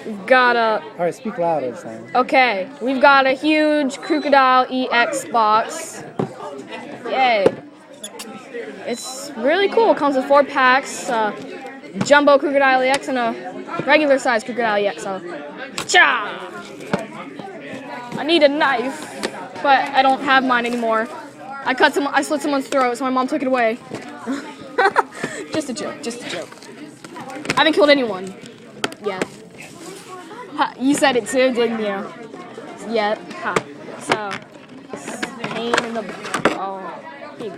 We've got a... Alright, speak louder this time. Okay, we've got a huge Krookadile EX Box. Yay. It's really cool. It comes with 4 packs. Jumbo Krookadile EX and a regular size Krookadile EX. So, cha! I need a knife, but I don't have mine anymore. I slit someone's throat, so my mom took it away. Just a joke, just a joke. I haven't killed anyone yet. Ha, you said it too, didn't you? Yet. Ha. So, pain in the... Oh, okay.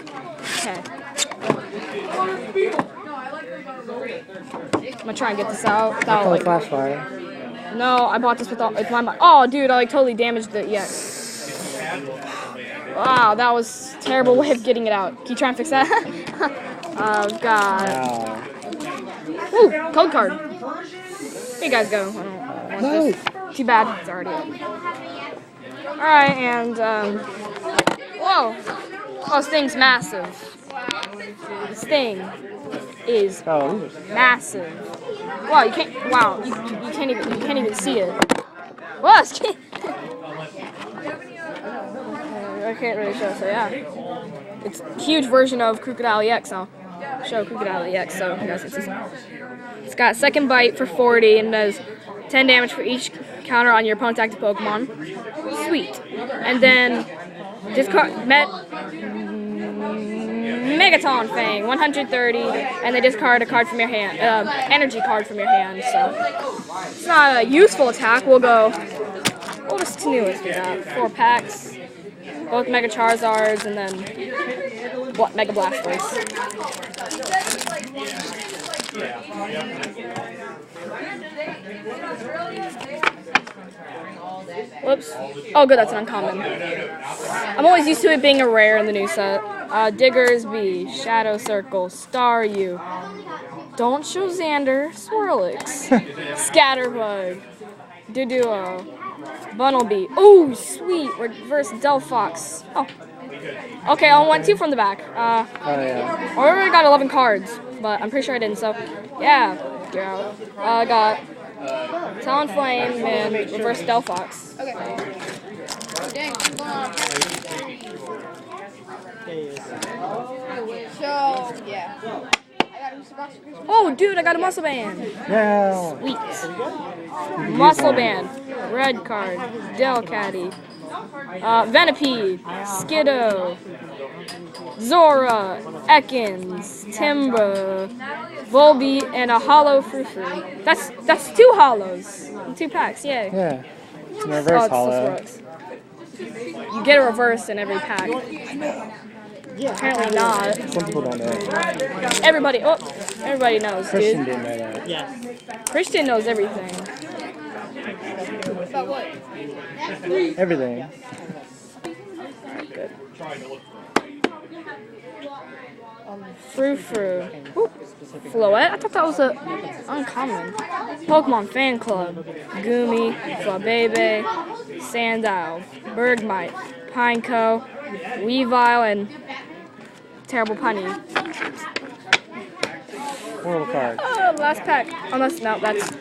I'm gonna try and get this out without, like... flash fire. No, I bought this with my... Oh, dude, I like totally damaged it. Yeah. Wow, that was a terrible way of getting it out. Can you try and fix that? Oh, God. Wow. Ooh, code card. Here you guys go. I don't want this. Too bad. It's already up. Alright, and, whoa. Oh, this thing's massive. This thing is massive. Wow, you can't, wow, you can't even see it. Whoa, I can't really show, so yeah. It's a huge version of Krookadile EX, I'll show Krookadile EX, so you guys can see. It's got second bite for 40 and does 10 damage for each counter on your opponent's active Pokemon. Sweet. And then discard Megaton Fang, 130, and they discard a card from your hand, energy card from your hand. So it's not a useful attack. We'll just continue with that. 4 packs, both Mega Charizards, and then Mega Blastoise. Whoops. Oh, good, that's an uncommon. I'm always used to it being a rare in the new set. Digger's Bee, Shadow Circle, Staryu, Don't Show Xander, Swirlix, Scatterbug, Doduo, Bunnelby. Oh, sweet, Reverse Delphox. Oh. Okay, I want 2 from the back. I already got 11 cards, but I'm pretty sure I didn't, so yeah, you're out. I got Talonflame and Reverse Delphox. Okay. Dang, so, yeah. Oh, dude, I got a Muscle Band. Yeah. Sweet. Muscle Band. Red card. Delcatty. Venipede. Skiddo. Zora. Ekans. Timber. Volbeat, and a hollow Frou-Frou. That's 2 hollows. 2 packs, yay. Yeah. It's a reverse hollow. You get a reverse in every pack. Apparently not. Some people don't know. Everybody knows, Christian dude. didn't know that. Yeah. Christian knows everything. About what? Everything. Alright, good. Frou-Frou. Floette? I thought that was a uncommon. Pokemon Fan Club. Goomy, Flabebe, Sandile, Bergmite, Pineco, Weavile, and Terrible Punny. Horrible card. Oh, last pack. Unless, no, that's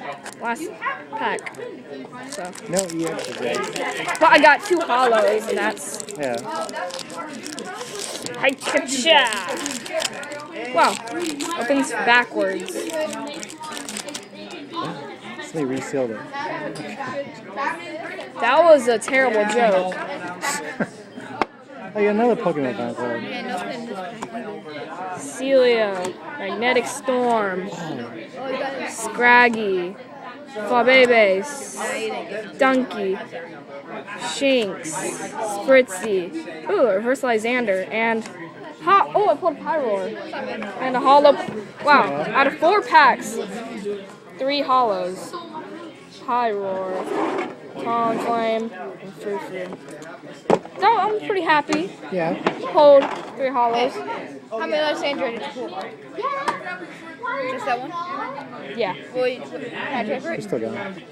last pack. So. No EX today. But I got 2 hollows, and that's... Yeah. Hi-cha! Wow. Opens backwards. Somebody resealed it. That was a terrible joke. Oh, you got another Pokemon fan card. Celia, Magnetic Storm, Scraggy, Flabebe, Stunky, Shinx, Spritzy, ooh, a Reverse Lysander, and I pulled a Pyroar, and a hollow. Wow, out of 4 packs, 3 hollows. Pyroar, Talonflame, and Frou-Frou. So I'm pretty happy. Yeah. Pulled 3 hollows. How many Lysander did you pull? Just that one? Yeah. Well, can I transfer it? We still got it.